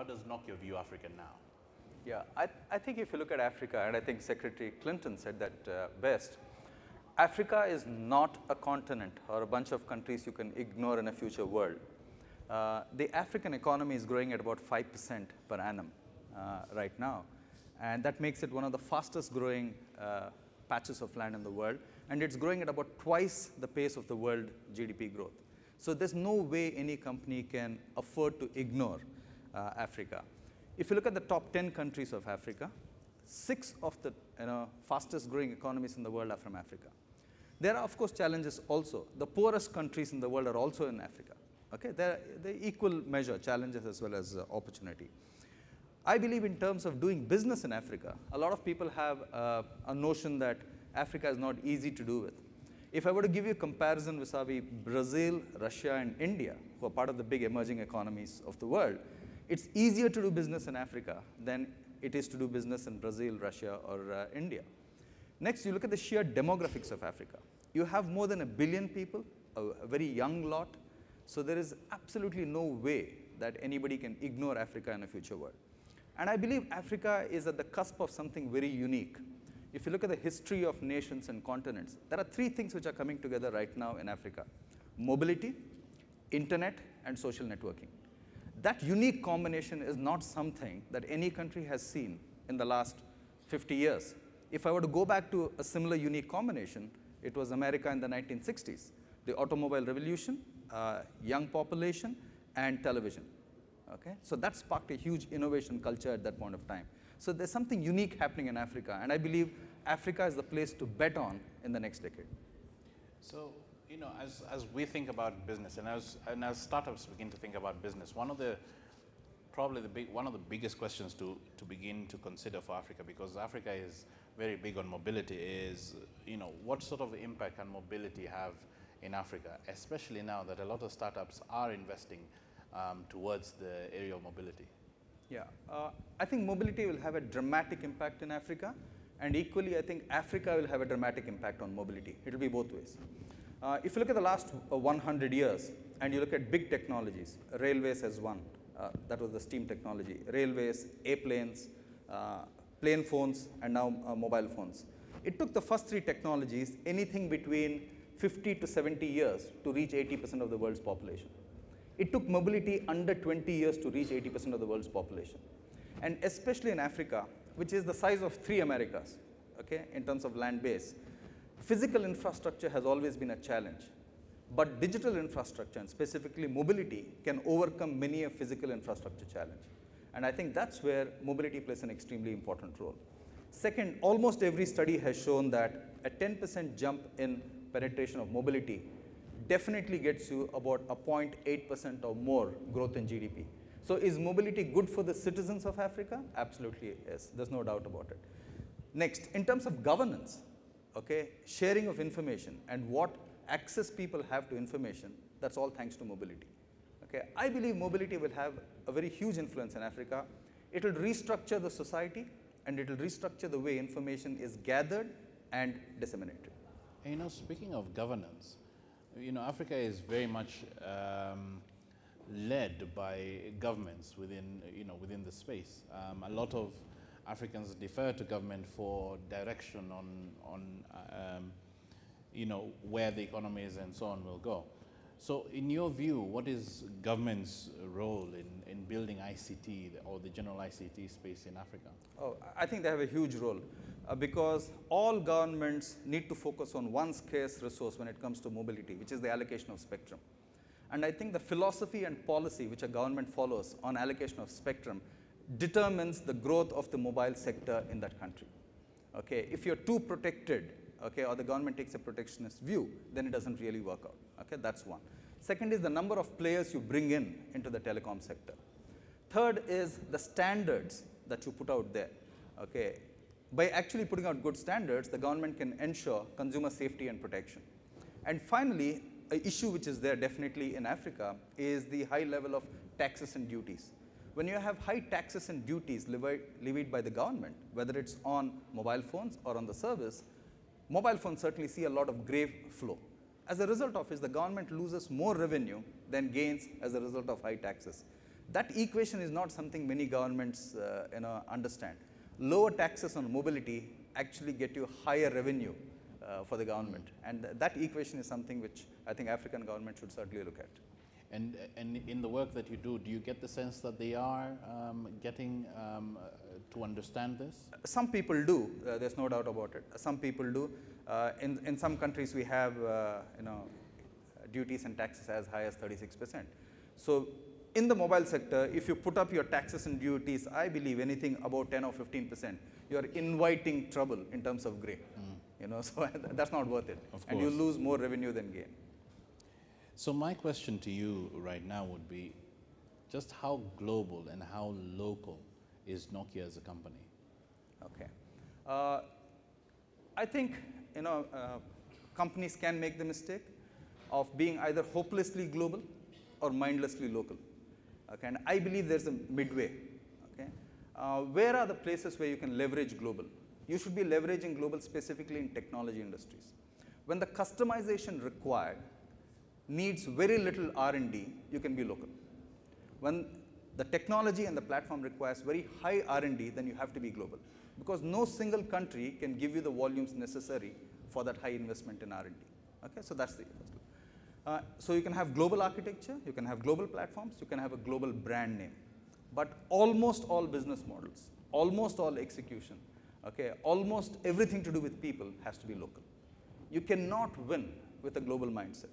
How does Nokia view Africa now? Yeah, I think if you look at Africa, and I think Secretary Clinton said that best, Africa is not a continent or a bunch of countries you can ignore in a future world. The African economy is growing at about 5% per annum right now, and that makes it one of the fastest growing patches of land in the world, and it's growing at about twice the pace of the world GDP growth. So there's no way any company can afford to ignore Africa. If you look at the top 10 countries of Africa, 6 of the fastest growing economies in the world are from Africa. There are, of course, challenges also. The poorest countries in the world are also in Africa. Okay? They're equal measure, challenges as well as opportunity. I believe in terms of doing business in Africa, a lot of people have a notion that Africa is not easy to do with. If I were to give you a comparison vis-a-vis Brazil, Russia, and India, who are part of the big emerging economies of the world, it's easier to do business in Africa than it is to do business in Brazil, Russia, or India. Next, you look at the sheer demographics of Africa. You have more than 1 billion people, a very young lot, so there is absolutely no way that anybody can ignore Africa in a future world. And I believe Africa is at the cusp of something very unique. If you look at the history of nations and continents, there are 3 things which are coming together right now in Africa: mobility, internet, and social networking. That unique combination is not something that any country has seen in the last 50 years. If I were to go back to a similar unique combination, it was America in the 1960s, the automobile revolution, young population, and television. Okay? So that sparked a huge innovation culture at that point of time. So there's something unique happening in Africa, and I believe Africa is the place to bet on in the next decade. So, as we think about business, and as startups begin to think about business, one of the biggest questions to begin to consider for Africa, because Africa is very big on mobility, is what sort of impact can mobility have in Africa, especially now that a lot of startups are investing towards the area of mobility. Yeah, I think mobility will have a dramatic impact in Africa, and equally I think Africa will have a dramatic impact on mobility. It will be both ways. If you look at the last 100 years and you look at big technologies, railways as one, that was the steam technology, railways, airplanes, plane phones, and now mobile phones. It took the first 3 technologies anything between 50 to 70 years to reach 80% of the world's population. It took mobility under 20 years to reach 80% of the world's population. And especially in Africa, which is the size of 3 Americas, okay, in terms of land base, physical infrastructure has always been a challenge. But digital infrastructure, and specifically mobility, can overcome many a physical infrastructure challenge. And I think that's where mobility plays an extremely important role. Second, almost every study has shown that a 10% jump in penetration of mobility definitely gets you about a 0.8% or more growth in GDP. So is mobility good for the citizens of Africa? Absolutely yes, there's no doubt about it. Next, in terms of governance, okay, sharing of information and what access people have to information, that's all thanks to mobility. Okay, I believe mobility will have a very huge influence in Africa. It will restructure the society, and it will restructure the way information is gathered and disseminated. And speaking of governance, Africa is very much led by governments within the space. A lot of Africans defer to government for direction on where the economy is and so on will go. So in your view, what is government's role in building ICT or the general ICT space in Africa? Oh, I think they have a huge role because all governments need to focus on one scarce resource when it comes to mobility, which is the allocation of spectrum. And I think the philosophy and policy which a government follows on allocation of spectrum determines the growth of the mobile sector in that country. Okay, if you're too protected, okay, or the government takes a protectionist view, then it doesn't really work out. Okay, that's one. Second is the number of players you bring into the telecom sector. Third is the standards that you put out there. Okay, by actually putting out good standards, the government can ensure consumer safety and protection. And finally, an issue which is there definitely in Africa is the high level of taxes and duties. When you have high taxes and duties levied by the government, whether it's on mobile phones or on the service, mobile phones certainly see a lot of grave flow. As a result of which, the government loses more revenue than gains as a result of high taxes. That equation is not something many governments understand. Lower taxes on mobility actually get you higher revenue for the government, and that equation is something which I think African governments should certainly look at. And in the work that you do you get the sense that they are getting to understand this? Some people do. There's no doubt about it. Some people do. In some countries, we have duties and taxes as high as 36%. So, in the mobile sector, if you put up your taxes and duties, I believe anything about 10 or 15%, you are inviting trouble in terms of gray. So that's not worth it. And you lose more revenue than gain. So my question to you right now would be, just how global and how local is Nokia as a company? Okay. I think, companies can make the mistake of being either hopelessly global or mindlessly local. Okay. And I believe there's a midway. Okay. Where are the places where you can leverage global? You should be leveraging global specifically in technology industries. When the customization required needs very little R&D, you can be local. When the technology and the platform requires very high R&D, then you have to be global. Because no single country can give you the volumes necessary for that high investment in R&D. Okay, so that's the first one. So you can have global architecture, you can have global platforms, you can have a global brand name. But almost all business models, almost all execution, okay, almost everything to do with people has to be local. You cannot win with a global mindset.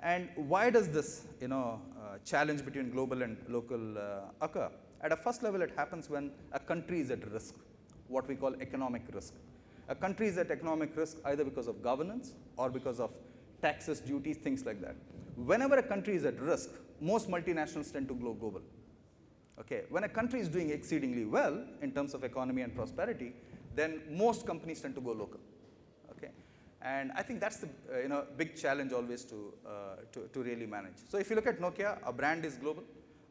And why does this challenge between global and local occur? At a first level, it happens when a country is at risk, what we call economic risk. A country is at economic risk either because of governance or because of taxes, duties, things like that. Whenever a country is at risk, most multinationals tend to go global. Okay. When a country is doing exceedingly well in terms of economy and prosperity, then most companies tend to go local. Okay. And I think that's the big challenge always to really manage. So if you look at Nokia, our brand is global.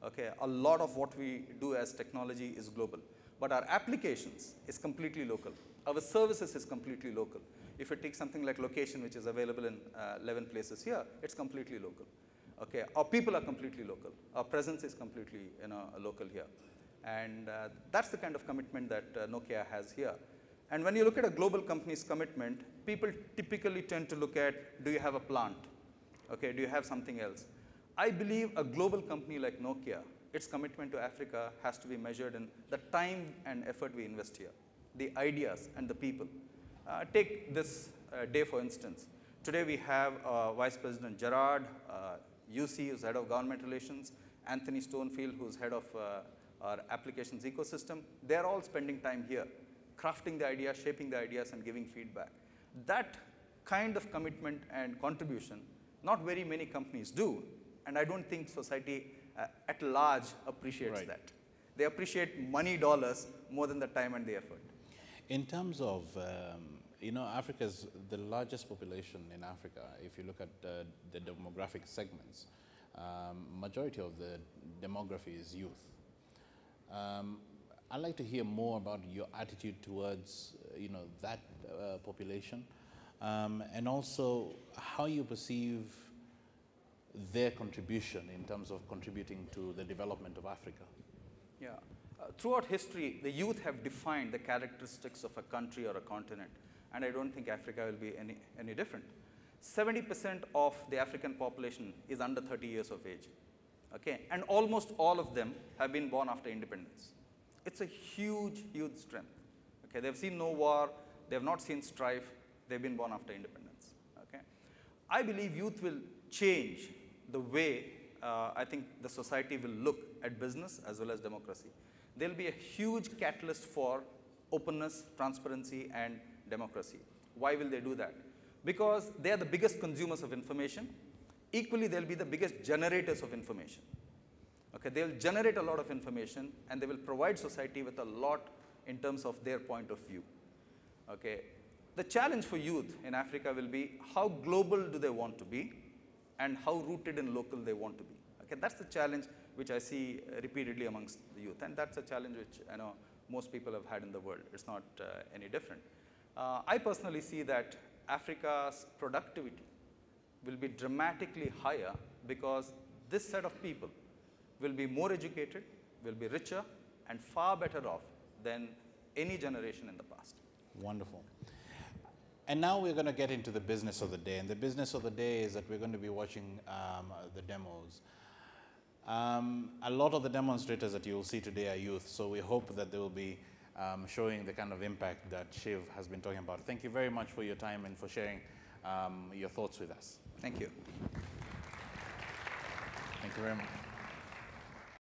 Okay. A lot of what we do as technology is global. But our applications is completely local. Our services is completely local. If you take something like location, which is available in 11 places here, it's completely local. Okay, our people are completely local. Our presence is completely local here. And that's the kind of commitment that Nokia has here. And when you look at a global company's commitment, people typically tend to look at, do you have a plant? Okay, do you have something else? I believe a global company like Nokia, its commitment to Africa has to be measured in the time and effort we invest here, the ideas and the people. Take this day, for instance. Today we have Vice President Gerard, UC, who's head of government relations, Anthony Stonefield, who's head of our applications ecosystem. They're all spending time here, crafting the ideas, shaping the ideas, and giving feedback. That kind of commitment and contribution, not very many companies do, and I don't think society at large appreciates that. They appreciate money dollars more than the time and the effort. In terms of, Africa's the largest population in Africa. If you look at the demographic segments, majority of the demography is youth. I'd like to hear more about your attitude towards, that population, and also how you perceive their contribution in terms of contributing to the development of Africa. Yeah. Throughout history, the youth have defined the characteristics of a country or a continent, and I don't think Africa will be any different. 70% of the African population is under 30 years of age, okay? And almost all of them have been born after independence. It's a huge, huge strength, okay? They've seen no war, they have not seen strife, they've been born after independence, okay? I believe youth will change the way I think the society will look at business as well as democracy. There'll be a huge catalyst for openness, transparency, and democracy. Why will they do that? Because they are the biggest consumers of information. Equally, they'll be the biggest generators of information. Okay, they'll generate a lot of information, and they will provide society with a lot in terms of their point of view. Okay, the challenge for youth in Africa will be how global do they want to be, and how rooted in local they want to be. Okay, that's the challenge which I see repeatedly amongst the youth, and that's a challenge which I know most people have had in the world. It's not any different. I personally see that Africa's productivity will be dramatically higher because this set of people will be more educated, will be richer, and far better off than any generation in the past. Wonderful. And now we're going to get into the business of the day. And the business of the day is that we're going to be watching the demos. A lot of the demonstrators that you will see today are youth, so we hope that they will be showing the kind of impact that Shiv has been talking about. Thank you very much for your time and for sharing your thoughts with us. Thank you. Thank you very much.